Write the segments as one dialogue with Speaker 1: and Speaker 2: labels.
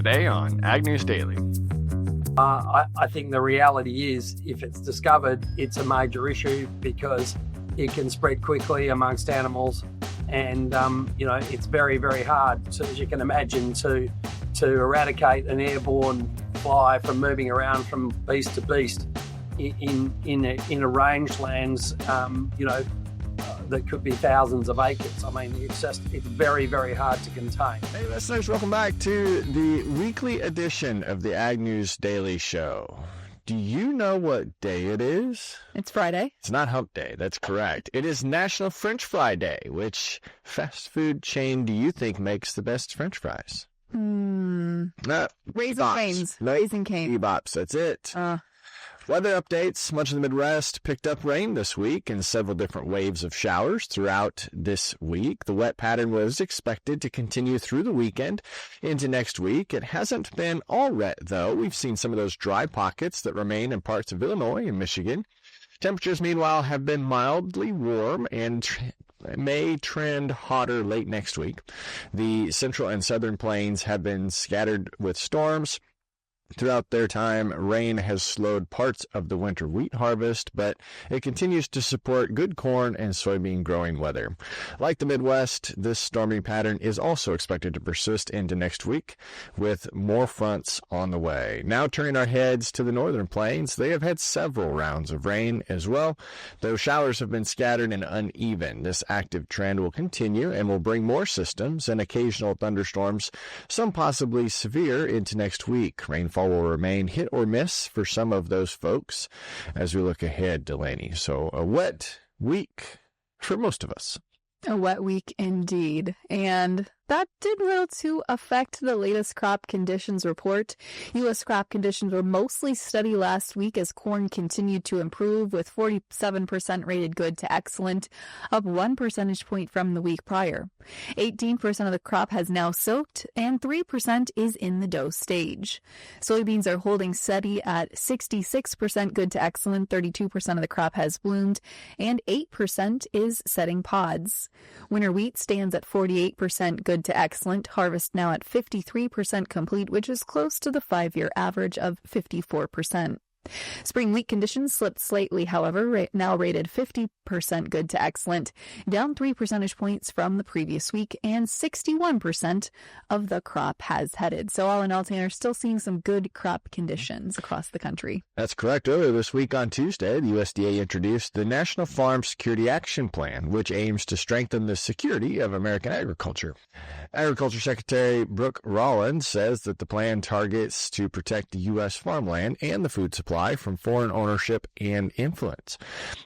Speaker 1: today on Ag News Daily.
Speaker 2: I think the reality is, if it's discovered, it's a major issue because it can spread quickly amongst animals, and it's very, very hard, so as you can imagine, to eradicate an airborne fly from moving around from beast to beast in a rangelands, that could be thousands of acres. I mean, it's very, very hard to contain.
Speaker 1: Hey listeners, welcome back to the weekly edition of the Ag News Daily Show. Do you know what day it is?
Speaker 3: It's Friday.
Speaker 1: It's not Hump Day, that's correct. It is National French Fry Day. Which fast food chain do you think makes the best French fries?
Speaker 3: Raising Cane's. Raising Cane's.
Speaker 1: Bops, that's it. Weather updates. Much of the Midwest picked up rain this week in several different waves of showers throughout this week. The wet pattern was expected to continue through the weekend into next week. It hasn't been all wet, though. We've seen some of those dry pockets that remain in parts of Illinois and Michigan. Temperatures, meanwhile, have been mildly warm and may trend hotter late next week. The central and southern plains have been scattered with storms. Throughout their time, rain has slowed parts of the winter wheat harvest, but it continues to support good corn and soybean growing weather. Like the Midwest, this stormy pattern is also expected to persist into next week, with more fronts on the way. Now turning our heads to the northern plains, they have had several rounds of rain as well, though showers have been scattered and uneven. This active trend will continue and will bring more systems and occasional thunderstorms, some possibly severe, into next week. Rainfall will remain hit or miss for some of those folks as we look ahead, Delaney. So a wet week for most of us.
Speaker 3: A wet week indeed. And that did well to affect the latest crop conditions report. U.S. crop conditions were mostly steady last week as corn continued to improve, with 47% rated good to excellent, up 1 percentage point from the week prior. 18% of the crop has now soaked, and 3% is in the dough stage. Soybeans are holding steady at 66% good to excellent, 32% of the crop has bloomed, and 8% is setting pods. Winter wheat stands at 48% good to excellent, harvest now at 53% complete, which is close to the 5-year average of 54%. Spring wheat conditions slipped slightly, however, now rated 50% good to excellent, down 3 percentage points from the previous week, and 61% of the crop has headed. So all in all, Tanner, still seeing some good crop conditions across the country.
Speaker 1: That's correct. Earlier this week on Tuesday, the USDA introduced the National Farm Security Action Plan, which aims to strengthen the security of American agriculture. Agriculture Secretary Brooke Rollins says that the plan targets to protect the U.S. farmland and the food supply from foreign ownership and influence.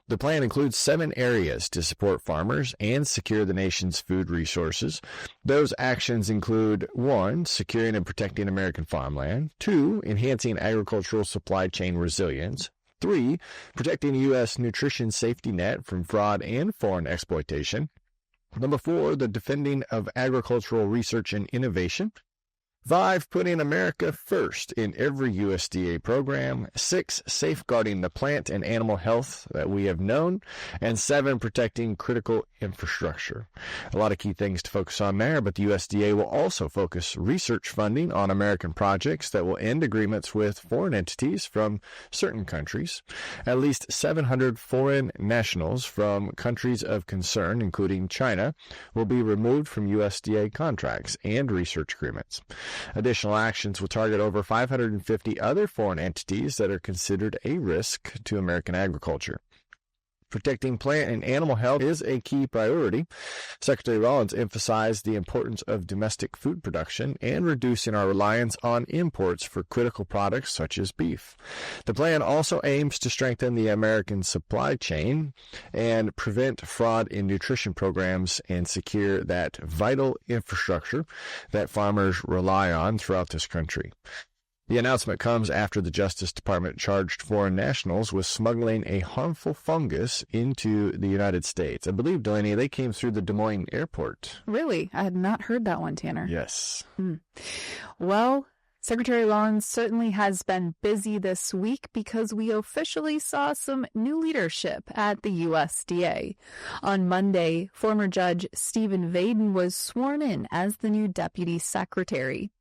Speaker 1: The plan includes 7 areas to support farmers and secure the nation's food resources. Those actions include 1, securing and protecting American farmland, 2, enhancing agricultural supply chain resilience, 3, protecting the U.S. nutrition safety net from fraud and foreign exploitation, 4, the defending of agricultural research and innovation, 5, putting America first in every USDA program, 6, safeguarding the plant and animal health that we have known, and 7, protecting critical infrastructure. A lot of key things to focus on there, but the USDA will also focus research funding on American projects that will end agreements with foreign entities from certain countries. At least 700 foreign nationals from countries of concern, including China, will be removed from USDA contracts and research agreements. Additional actions will target over 550 other foreign entities that are considered a risk to American agriculture. Protecting plant and animal health is a key priority. Secretary Rollins emphasized the importance of domestic food production and reducing our reliance on imports for critical products such as beef. The plan also aims to strengthen the American supply chain and prevent fraud in nutrition programs and secure that vital infrastructure that farmers rely on throughout this country. The announcement comes after the Justice Department charged foreign nationals with smuggling a harmful fungus into the United States. I believe, Delaney, they came through the Des Moines airport.
Speaker 3: Really? I had not heard that one, Tanner.
Speaker 1: Yes.
Speaker 3: Well, Secretary Rollins certainly has been busy this week because we officially saw some new leadership at the USDA. On Monday, former Judge Stephen Vaden was sworn in as the new Deputy Secretary.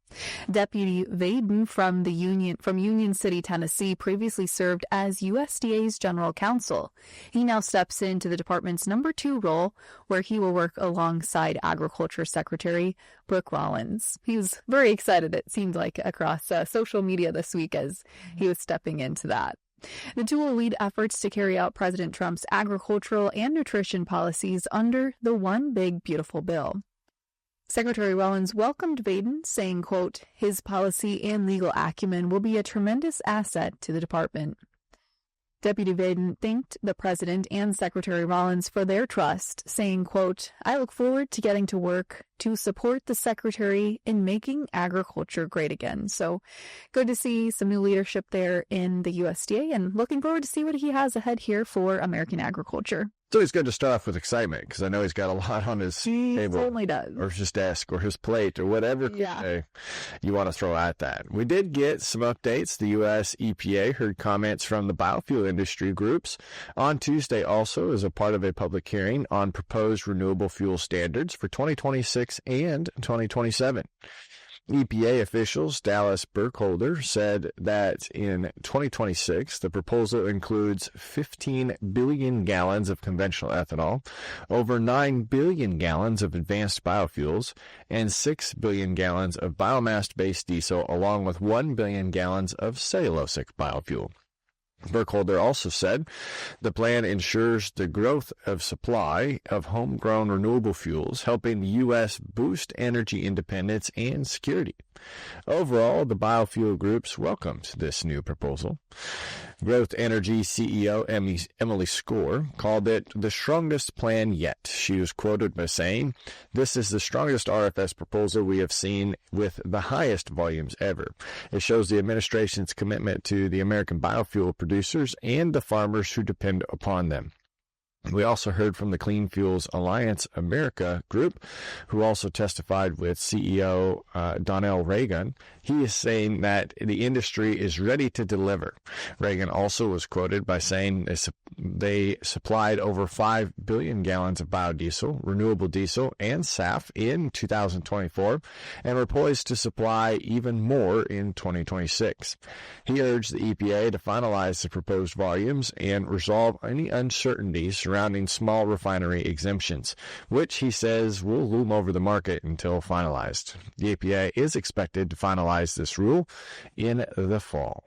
Speaker 3: Deputy Vaden from Union City, Tennessee, previously served as USDA's general counsel. He now steps into the department's number 2 role, where he will work alongside Agriculture Secretary Brooke Rollins. He was very excited, it seemed like, across social media this week as he was stepping into that. The two will lead efforts to carry out President Trump's agricultural and nutrition policies under the One Big Beautiful Bill. Secretary Rollins welcomed Vaden, saying, quote, his policy and legal acumen will be a tremendous asset to the department. Deputy Vaden thanked the President and Secretary Rollins for their trust, saying, quote, I look forward to getting to work to support the Secretary in making agriculture great again. So good to see some new leadership there in the USDA, and looking forward to see what he has ahead here for American agriculture.
Speaker 1: It's always good to start off with excitement, because I know he's got a lot on his table.
Speaker 3: Certainly does.
Speaker 1: Or his desk, or his plate, or whatever you want to throw at that. We did get some updates. The U.S. EPA heard comments from the biofuel industry groups on Tuesday, also as a part of a public hearing on proposed renewable fuel standards for 2026 and 2027. EPA officials Dallas Burkholder said that in 2026, the proposal includes 15 billion gallons of conventional ethanol, over 9 billion gallons of advanced biofuels, and 6 billion gallons of biomass-based diesel, along with 1 billion gallons of cellulosic biofuel. Burkholder also said the plan ensures the growth of supply of homegrown renewable fuels, helping the U.S. boost energy independence and security. Overall, the biofuel groups welcomed this new proposal. Growth Energy CEO Emily Score called it the strongest plan yet. She was quoted by saying, this is the strongest RFS proposal we have seen with the highest volumes ever. It shows the administration's commitment to the American biofuel producers and the farmers who depend upon them. We also heard from the Clean Fuels Alliance America group, who also testified with CEO Donnell Reagan. He is saying that the industry is ready to deliver. Reagan also was quoted by saying they supplied over 5 billion gallons of biodiesel, renewable diesel, and SAF in 2024, and were poised to supply even more in 2026. He urged the EPA to finalize the proposed volumes and resolve any uncertainties surrounding small refinery exemptions, which he says will loom over the market until finalized. The EPA is expected to finalize this rule in the fall.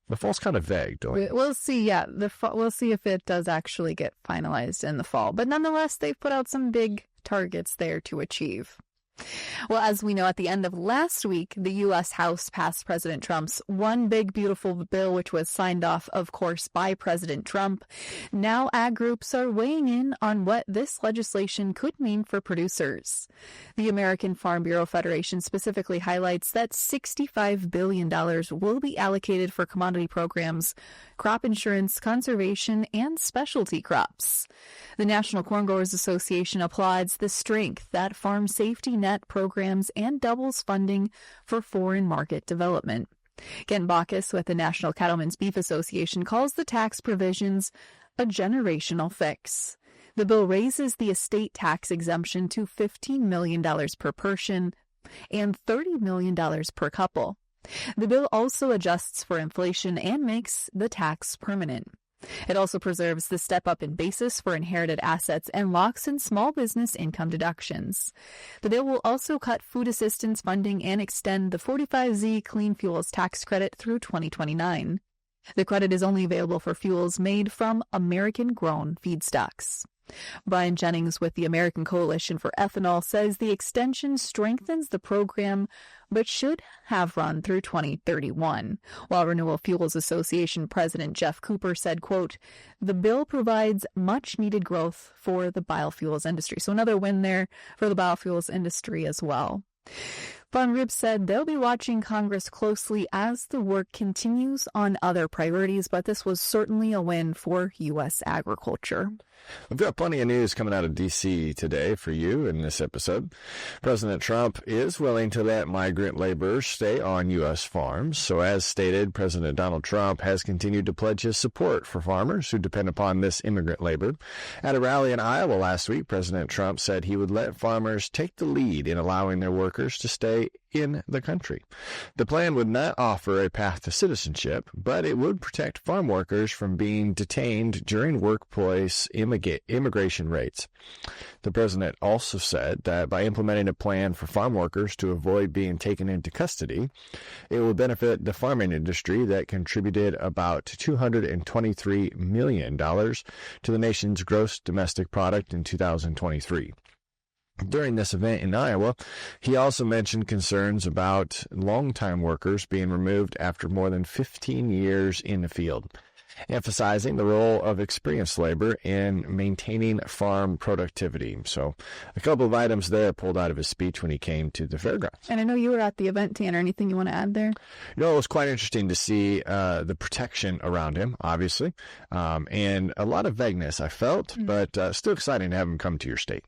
Speaker 1: The fall's kind of vague, don't we?
Speaker 3: We'll see, yeah. We'll see if it does actually get finalized in the fall. But nonetheless, they've put out some big targets there to achieve. Well, as we know, at the end of last week, the U.S. House passed President Trump's One Big Beautiful Bill, which was signed off, of course, by President Trump. Now, ag groups are weighing in on what this legislation could mean for producers. The American Farm Bureau Federation specifically highlights that $65 billion will be allocated for commodity programs, crop insurance, conservation, and specialty crops. The National Corn Growers Association applauds the strength that farm safety net programs and doubles funding for foreign market development. Ken Bacchus with the National Cattlemen's Beef Association calls the tax provisions a generational fix. The bill raises the estate tax exemption to $15 million per person and $30 million per couple. The bill also adjusts for inflation and makes the tax permanent. It also preserves the step-up in basis for inherited assets and locks in small business income deductions. The bill will also cut food assistance funding and extend the 45Z Clean Fuels tax credit through 2029. The credit is only available for fuels made from American-grown feedstocks. Brian Jennings with the American Coalition for Ethanol says the extension strengthens the program but should have run through 2031, while Renewable Fuels Association President Jeff Cooper said, quote, the bill provides much-needed growth for the biofuels industry. So another win there for the biofuels industry as well. Farm Group said they'll be watching Congress closely as the work continues on other priorities, but this was certainly a win for U.S. agriculture.
Speaker 1: We've got plenty of news coming out of D.C. today for you in this episode. President Trump is willing to let migrant laborers stay on U.S. farms. So as stated, President Donald Trump has continued to pledge his support for farmers who depend upon this immigrant labor. At a rally in Iowa last week, President Trump said he would let farmers take the lead in allowing their workers to stay stay in the country. The plan would not offer a path to citizenship, but it would protect farm workers from being detained during workplace immigration raids. The president also said that by implementing a plan for farm workers to avoid being taken into custody, it will benefit the farming industry that contributed about $223 million to the nation's gross domestic product in 2023. During this event in Iowa, he also mentioned concerns about longtime workers being removed after more than 15 years in the field, emphasizing the role of experienced labor in maintaining farm productivity. So a couple of items there pulled out of his speech when he came to the fairgrounds.
Speaker 3: And I know you were at the event, Tanner. Anything you want to add there?
Speaker 1: No, it was quite interesting to see the protection around him, obviously, and a lot of vagueness I felt, but still exciting to have him come to your state.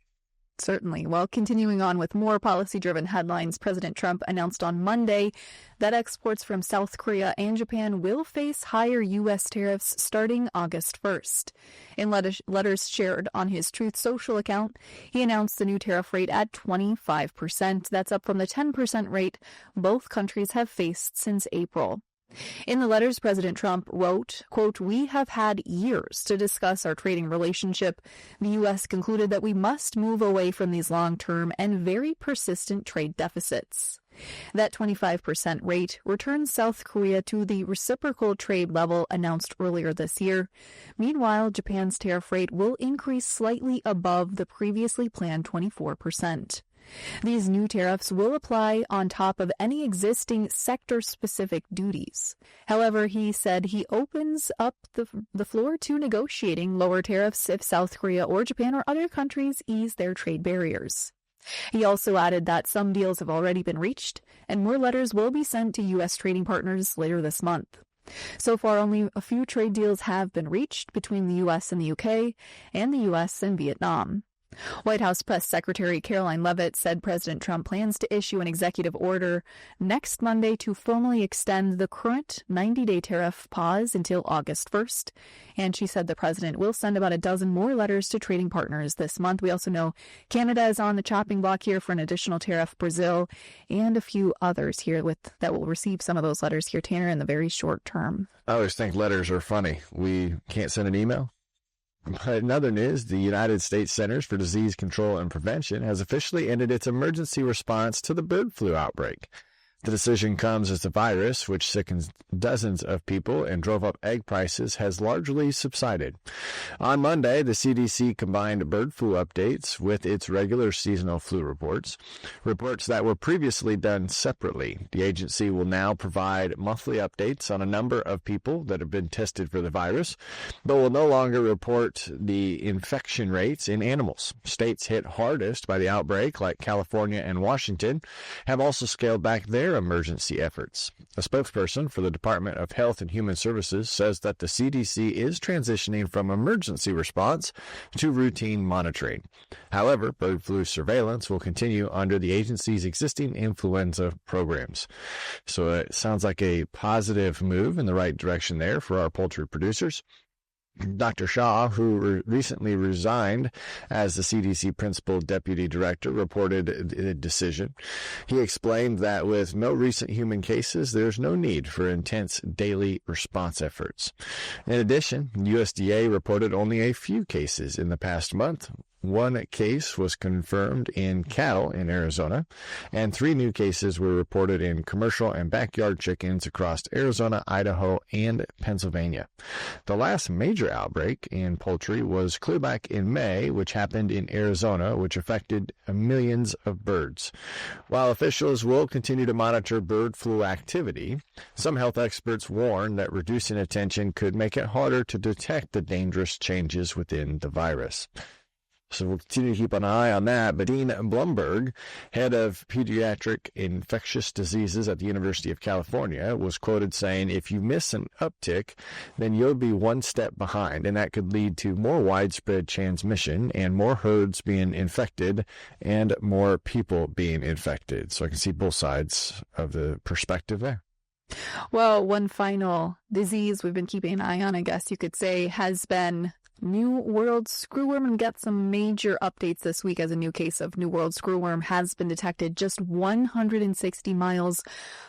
Speaker 3: Certainly. Well, continuing on with more policy-driven headlines, President Trump announced on Monday that exports from South Korea and Japan will face higher U.S. tariffs starting August 1st. In letters shared on his Truth Social account, he announced the new tariff rate at 25%. That's up from the 10% rate both countries have faced since April. In the letters, President Trump wrote, quote, "We have had years to discuss our trading relationship. The U.S. concluded that we must move away from these long-term and very persistent trade deficits." That 25% rate returns South Korea to the reciprocal trade level announced earlier this year. Meanwhile, Japan's tariff rate will increase slightly above the previously planned 24%. These new tariffs will apply on top of any existing sector-specific duties. However, he said he opens up the floor to negotiating lower tariffs if South Korea or Japan or other countries ease their trade barriers. He also added that some deals have already been reached, and more letters will be sent to U.S. trading partners later this month. So far, only a few trade deals have been reached between the U.S. and the U.K. and the U.S. and Vietnam. White House Press Secretary Caroline Leavitt said President Trump plans to issue an executive order next Monday to formally extend the current 90-day tariff pause until August 1st. And she said the president will send about a dozen more letters to trading partners this month. We also know Canada is on the chopping block here for an additional tariff, Brazil, and a few others here that will receive some of those letters here, Tanner, in the very short term.
Speaker 1: I always think letters are funny. We can't send an email. But in other news, the United States Centers for Disease Control and Prevention has officially ended its emergency response to the bird flu outbreak. The decision comes as the virus, which sickens dozens of people and drove up egg prices, has largely subsided. On Monday, the CDC combined bird flu updates with its regular seasonal flu reports that were previously done separately. The agency will now provide monthly updates on a number of people that have been tested for the virus, but will no longer report the infection rates in animals. States hit hardest by the outbreak, like California and Washington, have also scaled back their emergency efforts. A spokesperson for the Department of Health and Human Services says that the CDC is transitioning from emergency response to routine monitoring. However, bird flu surveillance will continue under the agency's existing influenza programs. So it sounds like a positive move in the right direction there for our poultry producers. Dr. Shaw, who recently resigned as the CDC Principal Deputy Director, reported the decision. He explained that with no recent human cases, there's no need for intense daily response efforts. In addition, USDA reported only a few cases in the past month. One case was confirmed in cattle in Arizona, and 3 new cases were reported in commercial and backyard chickens across Arizona, Idaho, and Pennsylvania. The last major outbreak in poultry was clear back in May, which happened in Arizona, which affected millions of birds. While officials will continue to monitor bird flu activity, some health experts warn that reducing attention could make it harder to detect the dangerous changes within the virus. So we'll continue to keep an eye on that. But Dean Blumberg, head of pediatric infectious diseases at the University of California, was quoted saying, "If you miss an uptick, then you'll be one step behind, and that could lead to more widespread transmission and more herds being infected and more people being infected." So I can see both sides of the perspective there.
Speaker 3: Well, one final disease we've been keeping an eye on, I guess you could say, has been New World Screwworm, and get some major updates this week as a new case of New World Screwworm has been detected just 160 miles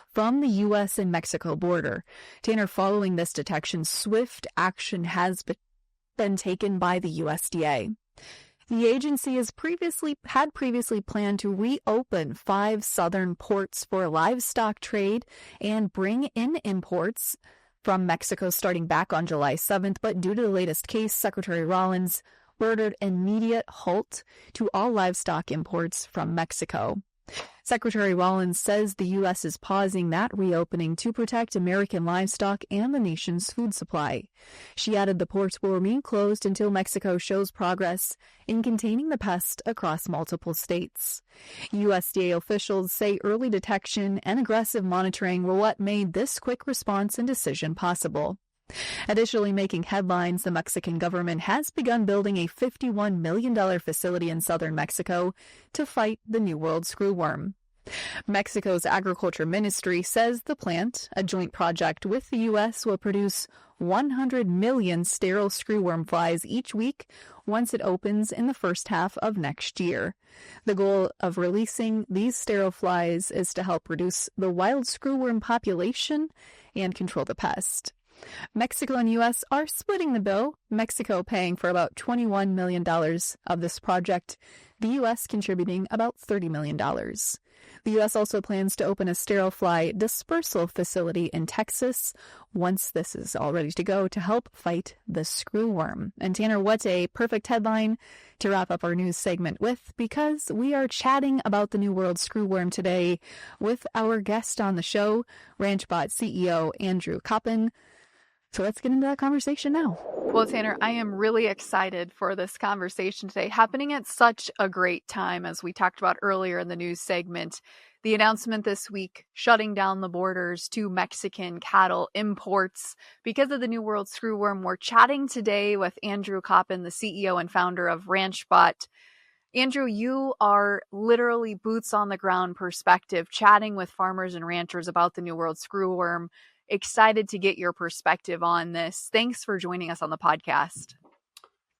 Speaker 3: from the U.S. and Mexico border. Tanner, following this detection, swift action has been taken by the USDA. The agency had previously planned to reopen 5 southern ports for livestock trade and bring in imports from Mexico starting back on July 7th, but due to the latest case, Secretary Rollins ordered immediate halt to all livestock imports from Mexico. Secretary Rollins says the U.S. is pausing that reopening to protect American livestock and the nation's food supply. She added the ports will remain closed until Mexico shows progress in containing the pest across multiple states. USDA officials say early detection and aggressive monitoring were what made this quick response and decision possible. Additionally, making headlines, the Mexican government has begun building a $51 million facility in southern Mexico to fight the New World Screwworm. Mexico's agriculture ministry says the plant, a joint project with the U.S., will produce 100 million sterile screwworm flies each week once it opens in the first half of next year. The goal of releasing these sterile flies is to help reduce the wild screwworm population and control the pest. Mexico and U.S. are splitting the bill, Mexico paying for about $21 million of this project, the U.S. contributing about $30 million. The U.S. also plans to open a sterile fly dispersal facility in Texas once this is all ready to go to help fight the screwworm. And Tanner, what a perfect headline to wrap up our news segment with, because we are chatting about the New World Screwworm today with our guest on the show, Ranchbot CEO Andrew Coppin. So let's get into that conversation now.
Speaker 4: Well, Tanner, I am really excited for this conversation today, happening at such a great time, as we talked about earlier in the news segment. The announcement this week shutting down the borders to Mexican cattle imports because of the New World Screwworm. We're chatting today with Andrew Coppin, the CEO and founder of Ranchbot. Andrew, you are literally boots on the ground perspective, chatting with farmers and ranchers about the New World Screwworm. Excited to get your perspective on this. Thanks for joining us on the podcast.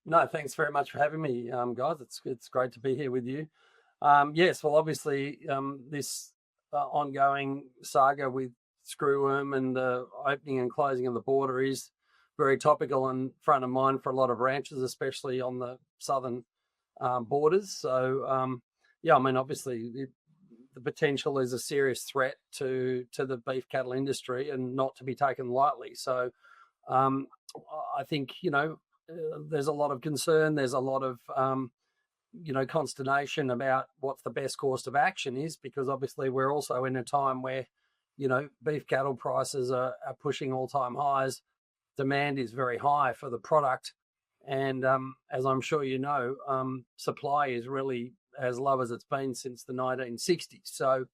Speaker 2: No, thanks very much for having me, guys. It's great to be here with you. Yes, well, obviously, this ongoing saga with screwworm and the opening and closing of the border is very topical and front of mind for a lot of ranchers, especially on the southern borders. So, yeah, I mean, obviously, the potential is a serious threat to the beef cattle industry and not to be taken lightly. So I think, there's a lot of concern. There's a lot of, consternation about what the best course of action is, because obviously we're also in a time where, beef cattle prices are pushing all-time highs. Demand is very high for the product. And as I'm sure you know, supply is really as low as it's been since the 1960s. So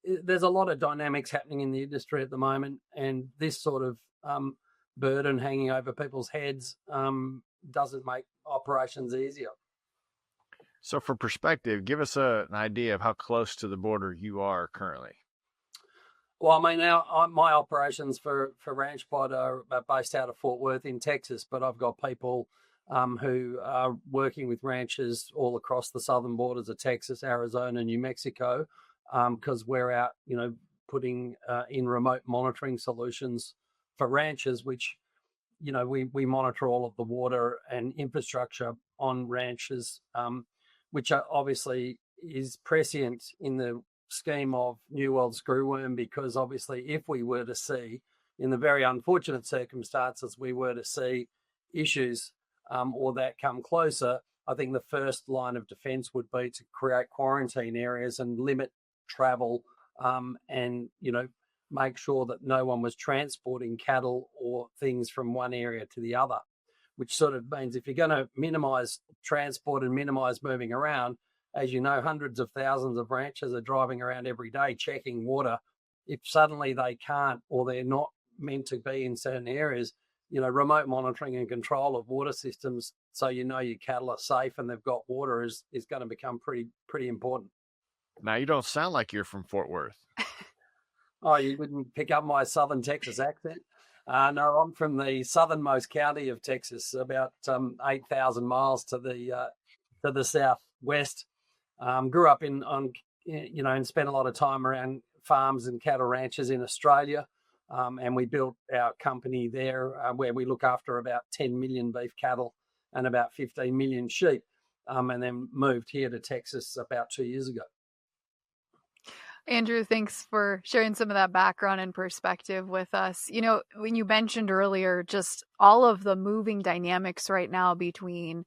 Speaker 2: there's a lot of dynamics happening in the industry at the moment, and this sort of burden hanging over people's heads doesn't make operations easier.
Speaker 1: So for perspective, give us an idea of how close to the border you are currently.
Speaker 2: Well, I mean, now my operations for Ranchbot are based out of Fort Worth in Texas, but I've got people who are working with ranchers all across the southern borders of Texas, Arizona, New Mexico, because we're out, putting in remote monitoring solutions for ranchers, which, we monitor all of the water and infrastructure on ranches, which obviously is prescient in the scheme of New World Screwworm, because obviously if we were to see, in the very unfortunate circumstances, we were to see issues or that come closer, I think the first line of defense would be to create quarantine areas and limit travel and, make sure that no one was transporting cattle or things from one area to the other, which sort of means if you're going to minimize transport and minimize moving around, as you know, hundreds of thousands of ranchers are driving around every day checking water. If suddenly they can't, or they're not meant to be in certain areas, remote monitoring and control of water systems, so your cattle are safe and they've got water, is going to become pretty important.
Speaker 1: Now, you don't sound like you're from Fort Worth.
Speaker 2: Oh, you wouldn't pick up my southern Texas accent. No, I'm from the southernmost county of Texas, about 8,000 miles to the southwest. Grew up and spent a lot of time around farms and cattle ranches in Australia. And we built our company there where we look after about 10 million beef cattle and about 15 million sheep, and then moved here to Texas about 2 years ago.
Speaker 4: Andrew, thanks for sharing some of that background and perspective with us. When you mentioned earlier, just all of the moving dynamics right now between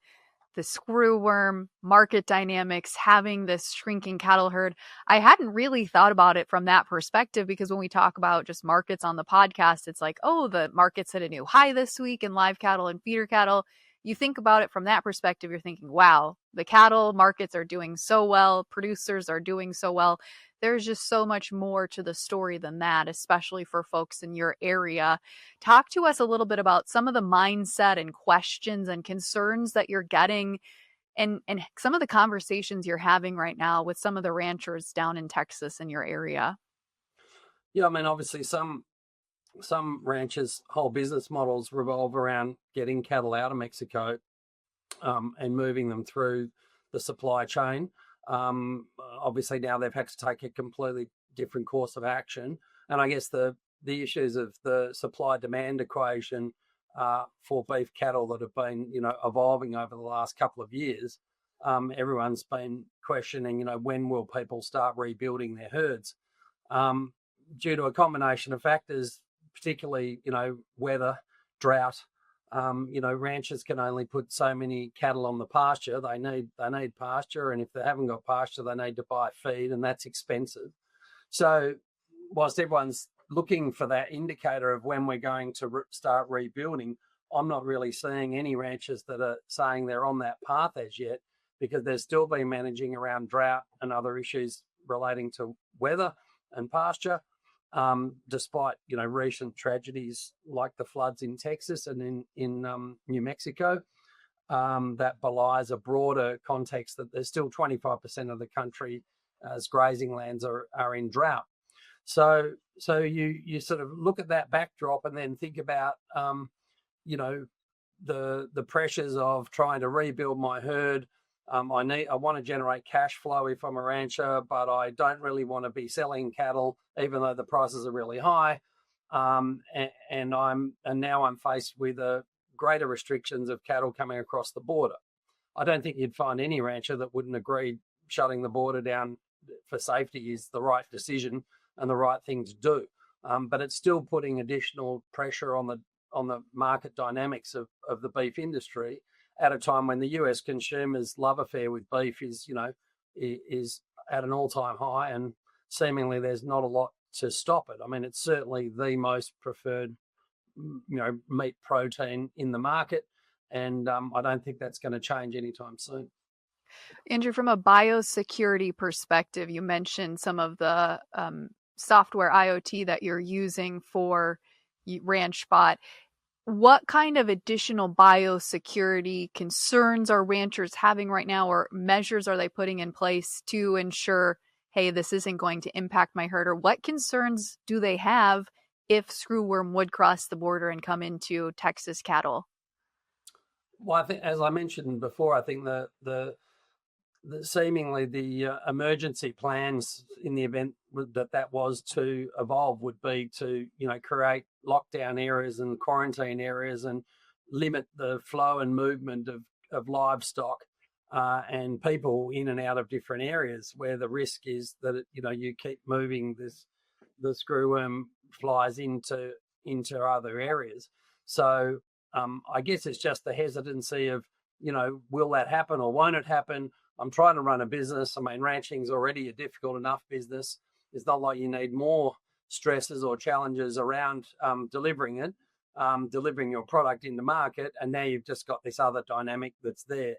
Speaker 4: the screwworm, market dynamics, having this shrinking cattle herd. I hadn't really thought about it from that perspective, because when we talk about just markets on the podcast, it's like, oh, the market's hit a new high this week in live cattle and feeder cattle. You think about it from that perspective, you're thinking, wow, the cattle markets are doing so well, producers are doing so well. There's just so much more to the story than that, especially for folks in your area. Talk to us a little bit about some of the mindset and questions and concerns that you're getting, and some of the conversations you're having right now with some of the ranchers down in Texas in your area.
Speaker 2: Yeah, I mean, obviously some ranchers' whole business models revolve around getting cattle out of Mexico and moving them through the supply chain. Obviously now they've had to take a completely different course of action, and I guess the issues of the supply demand equation for beef cattle that have been evolving over the last couple of years, everyone's been questioning when will people start rebuilding their herds, due to a combination of factors, particularly weather, drought. Ranchers can only put so many cattle on the pasture. They need pasture, and if they haven't got pasture, they need to buy feed, and that's expensive. So, whilst everyone's looking for that indicator of when we're going to start rebuilding, I'm not really seeing any ranchers that are saying they're on that path as yet, because they've still been managing around drought and other issues relating to weather and pasture. Despite recent tragedies like the floods in Texas and in New Mexico, that belies a broader context that there's still 25% of the country as grazing lands are in drought. So you sort of look at that backdrop and then think about the pressures of trying to rebuild my herd. I want to generate cash flow if I'm a rancher, but I don't really want to be selling cattle, even though the prices are really high. And now I'm faced with greater restrictions of cattle coming across the border. I don't think you'd find any rancher that wouldn't agree shutting the border down for safety is the right decision and the right thing to do. But it's still putting additional pressure on the market dynamics of the beef industry at a time when the US consumers' love affair with beef is at an all-time high, and seemingly there's not a lot to stop it. I mean, it's certainly the most preferred meat protein in the market, and I don't think that's going to change anytime soon.
Speaker 4: Andrew, from a biosecurity perspective, you mentioned some of the software IoT that you're using for Ranchbot. What kind of additional biosecurity concerns are ranchers having right now, or measures are they putting in place to ensure, hey, this isn't going to impact my herd? Or what concerns do they have if screwworm would cross the border and come into Texas cattle?
Speaker 2: Well, I think, as I mentioned before, I think the seemingly the emergency plans in the event that was to evolve would be to create lockdown areas and quarantine areas and limit the flow and movement of livestock and people in and out of different areas where the risk is that you keep moving the screwworm flies into other areas. So I guess it's just the hesitancy of will that happen or won't it happen? I'm trying to run a business. I mean, ranching's already a difficult enough business. It's not like you need more stresses or challenges around delivering your product in the market, and now you've just got this other dynamic that's there.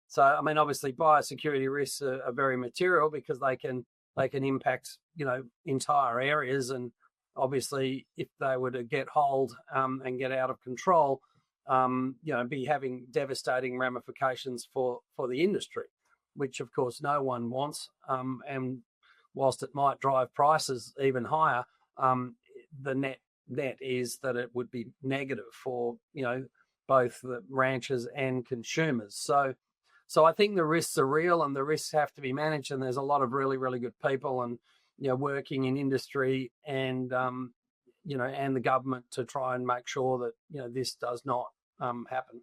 Speaker 2: So, I mean, obviously, biosecurity risks are very material because they can impact entire areas, and obviously, if they were to get hold and get out of control, be having devastating ramifications for the industry, which of course no one wants. And whilst it might drive prices even higher, the net net is that it would be negative for, both the ranchers and consumers. So I think the risks are real and the risks have to be managed. And there's a lot of really, really good people and, working in industry and, and the government to try and make sure that, this does not happen.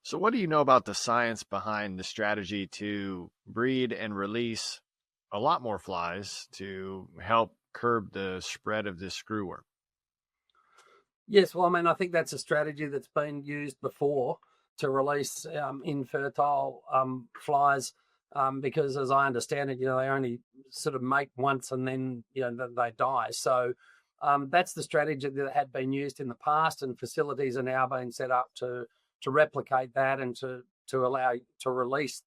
Speaker 1: So what do you know about the science behind the strategy to breed and release a lot more flies to help curb the spread of this screwworm?
Speaker 2: Yes, well, I think that's a strategy that's been used before to release infertile flies because, as I understand it, they only sort of mate once and then, they die. So that's the strategy that had been used in the past, and facilities are now being set up to replicate that and to allow to release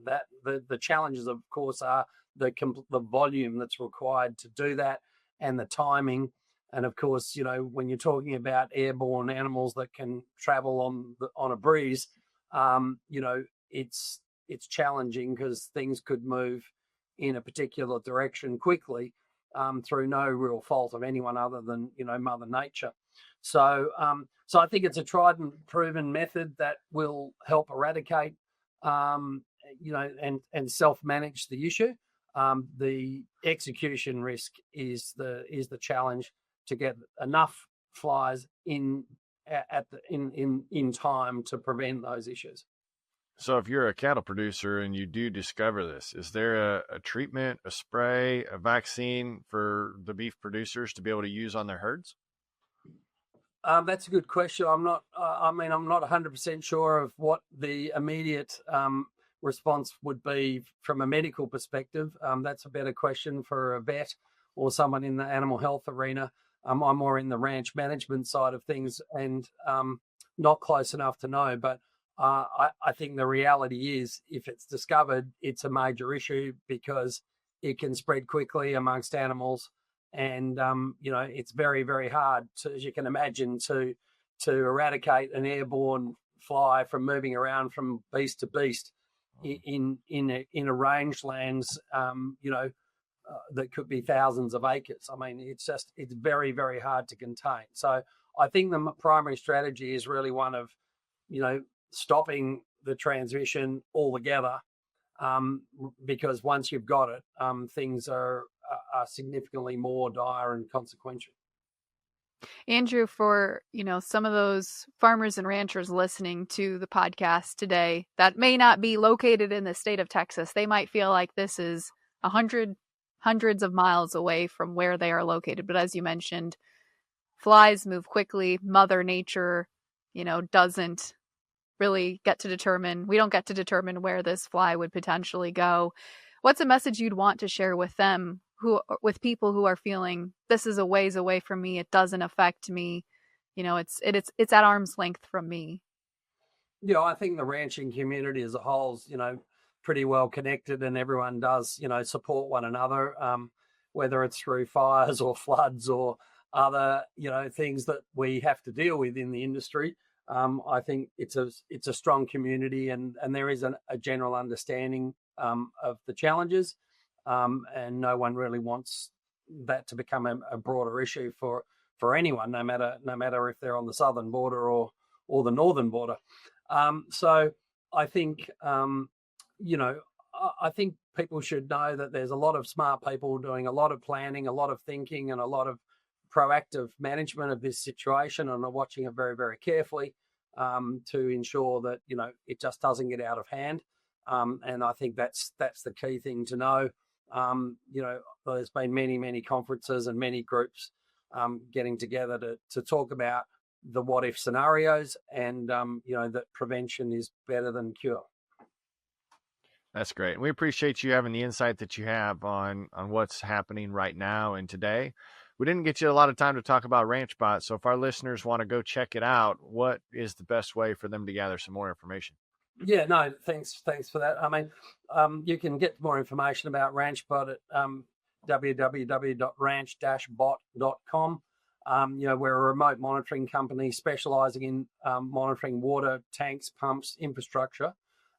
Speaker 2: that. The challenges, of course, are the volume that's required to do that and the timing. And of course, when you're talking about airborne animals that can travel on a breeze, it's challenging because things could move in a particular direction quickly through no real fault of anyone other than Mother Nature. So I think it's a tried and proven method that will help eradicate, and self-manage the issue. The execution risk is the challenge to get enough flies in time to prevent those issues.
Speaker 1: So if you're a cattle producer and you do discover this, is there a treatment, a spray, a vaccine for the beef producers to be able to use on their herds?
Speaker 2: That's a good question. I'm not 100% sure of what the immediate response would be from a medical perspective. That's a better question for a vet or someone in the animal health arena. I'm more in the ranch management side of things and not close enough to know. But I think the reality is, if it's discovered, it's a major issue because it can spread quickly amongst animals. And, it's very, very hard, as you can imagine, to eradicate an airborne fly from moving around from beast to beast in a rangelands, that could be thousands of acres. It's very, very hard to contain. So I think the primary strategy is really one of, stopping the transmission altogether, because once you've got it, things are significantly more dire and consequential.
Speaker 4: Andrew, for some of those farmers and ranchers listening to the podcast today that may not be located in the state of Texas, they might feel like this is hundreds of miles away from where they are located. But as you mentioned, flies move quickly. Mother Nature, doesn't really we don't get to determine where this fly would potentially go. What's a message you'd want to share with them, with people who are feeling this is a ways away from me, it doesn't affect me, it's at arm's length from me?
Speaker 2: I think the ranching community as a whole is, pretty well connected, and everyone does, support one another, whether it's through fires or floods or other, things that we have to deal with in the industry. I think it's a strong community, and there is a general understanding of the challenges, and no one really wants that to become a broader issue for anyone, no matter if they're on the southern border or the northern border. So I think I think people should know that there's a lot of smart people doing a lot of planning, a lot of thinking, and a lot of proactive management of this situation, and are watching it very, very carefully to ensure that it just doesn't get out of hand. And I think that's the key thing to know. There's been many conferences and many groups getting together to talk about the what if scenarios, and that prevention is better than cure.
Speaker 1: That's great. And we appreciate you having the insight that you have on what's happening right now and today. We didn't get you a lot of time to talk about Ranchbot, so if our listeners want to go check it out, what is the best way for them to gather some more information?
Speaker 2: Yeah, no, thanks for that. You can get more information about Ranchbot at www.ranch-bot.com. We're a remote monitoring company specializing in monitoring water, tanks, pumps, infrastructure.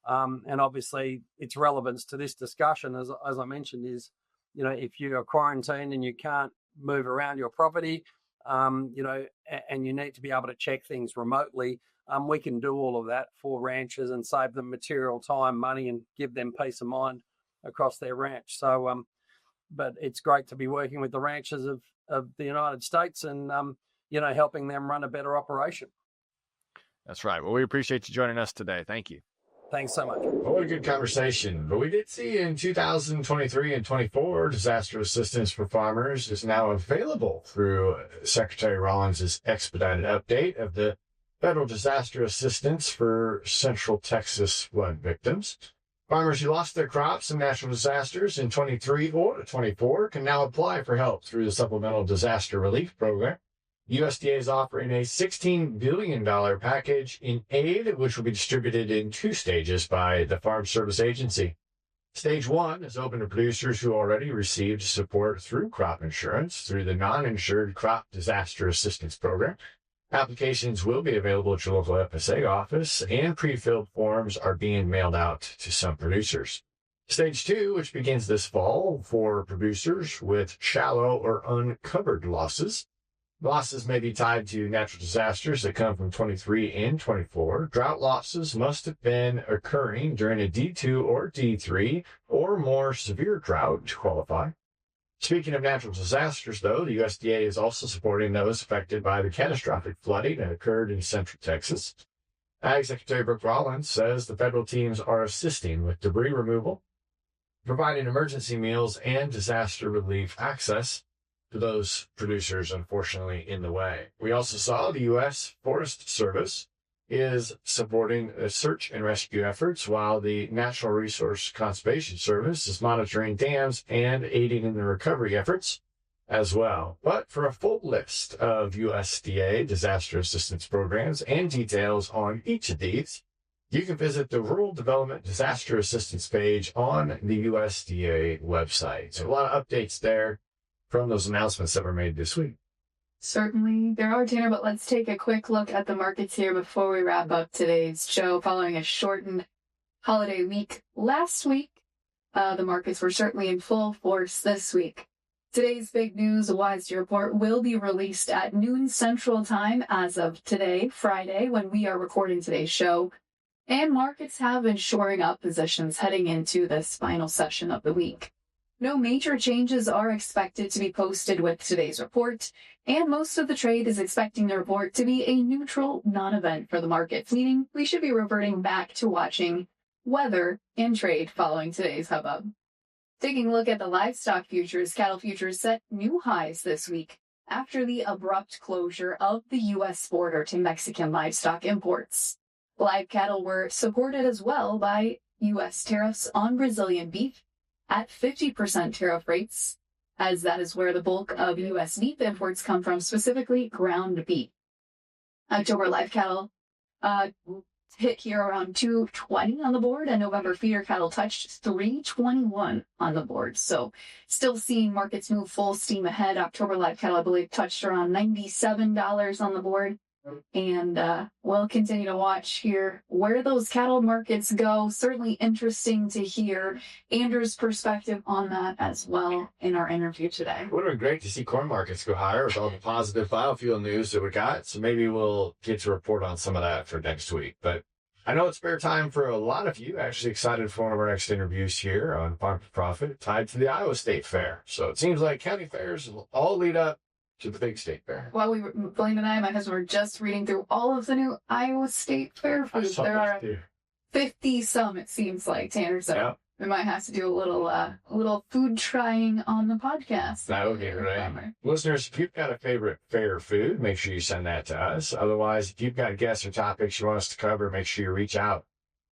Speaker 2: And obviously its relevance to this discussion, as I mentioned, is, if you are quarantined and you can't move around your property, and you need to be able to check things remotely. We can do all of that for ranchers and save them material, time, money, and give them peace of mind across their ranch. So, but it's great to be working with the ranchers of the United States and, helping them run a better operation.
Speaker 1: That's right. Well, we appreciate you joining us today. Thank you.
Speaker 2: Thanks so much.
Speaker 1: Well, what a good conversation. But we did see in 2023 and 24, disaster assistance for farmers is now available through Secretary Rollins' expedited update of the federal disaster assistance for Central Texas flood victims. Farmers who lost their crops in natural disasters in 23 or 24 can now apply for help through the Supplemental Disaster Relief Program. USDA is offering a $16 billion package in aid, which will be distributed in 2 stages by the Farm Service Agency. Stage 1 is open to producers who already received support through crop insurance through the Non-Insured Crop Disaster Assistance Program. Applications will be available at your local FSA office, and pre-filled forms are being mailed out to some producers. Stage 2, which begins this fall for producers with shallow or uncovered losses. Losses may be tied to natural disasters that come from 23 and 24. Drought losses must have been occurring during a D2 or D3 or more severe drought to qualify. Speaking of natural disasters, though, the USDA is also supporting those affected by the catastrophic flooding that occurred in Central Texas. Ag Secretary Brooke Rollins says the federal teams are assisting with debris removal, providing emergency meals and disaster relief access to those producers, unfortunately, in the way. We also saw the U.S. Forest Service is supporting search and rescue efforts, while the Natural Resource Conservation Service is monitoring dams and aiding in the recovery efforts as well. But for a full list of USDA disaster assistance programs and details on each of these, you can visit the Rural Development Disaster Assistance page on the USDA website. So a lot of updates there from those announcements that were made this week.
Speaker 4: Certainly there are, Tanner, but let's take a quick look at the markets here before we wrap up today's show. Following a shortened holiday week last week, the markets were certainly in full force this week. Today's big news, a WSDA report, will be released at noon Central Time as of today, Friday, when we are recording today's show. And markets have been shoring up positions heading into this final session of the week. No major changes are expected to be posted with today's report, and most of the trade is expecting the report to be a neutral non-event for the markets, meaning we should be reverting back to watching weather and trade following today's hubbub. Taking a look at the livestock futures, cattle futures set new highs this week after the abrupt closure of the U.S. border to Mexican livestock imports. Live cattle were supported as well by U.S. tariffs on Brazilian beef at 50% tariff rates, as that is where the bulk of U.S. beef imports come from, specifically ground beef. October live cattle hit here around 220 on the board, and November feeder cattle touched 321 on the board. So still seeing markets move full steam ahead. October live cattle, I believe, touched around $97 on the board. And we'll continue to watch here where those cattle markets go. Certainly interesting to hear Andrew's perspective on that as well in our interview today.
Speaker 1: It would have been great to see corn markets go higher with all the positive biofuel news that we got. So maybe we'll get to report on some of that for next week. But I know it's fair time for a lot of you. Actually excited for one of our next interviews here on Farm for Profit tied to the Iowa State Fair. So it seems like county fairs will all lead up to the big state fair.
Speaker 4: Well, Blaine and I, my husband, were just reading through all of the new Iowa State Fair foods. There are 50 some, it seems like, Tanner. So yeah, we might have to do a little food trying on the podcast.
Speaker 1: That would be right. Listeners, if you've got a favorite fair food, make sure you send that to us. Otherwise, if you've got guests or topics you want us to cover, make sure you reach out.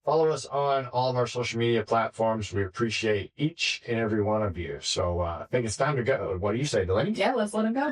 Speaker 1: Follow us on all of our social media platforms. We appreciate each and every one of you. So I think it's time to go. What do you say, Delaney?
Speaker 4: Yeah, let's let him go.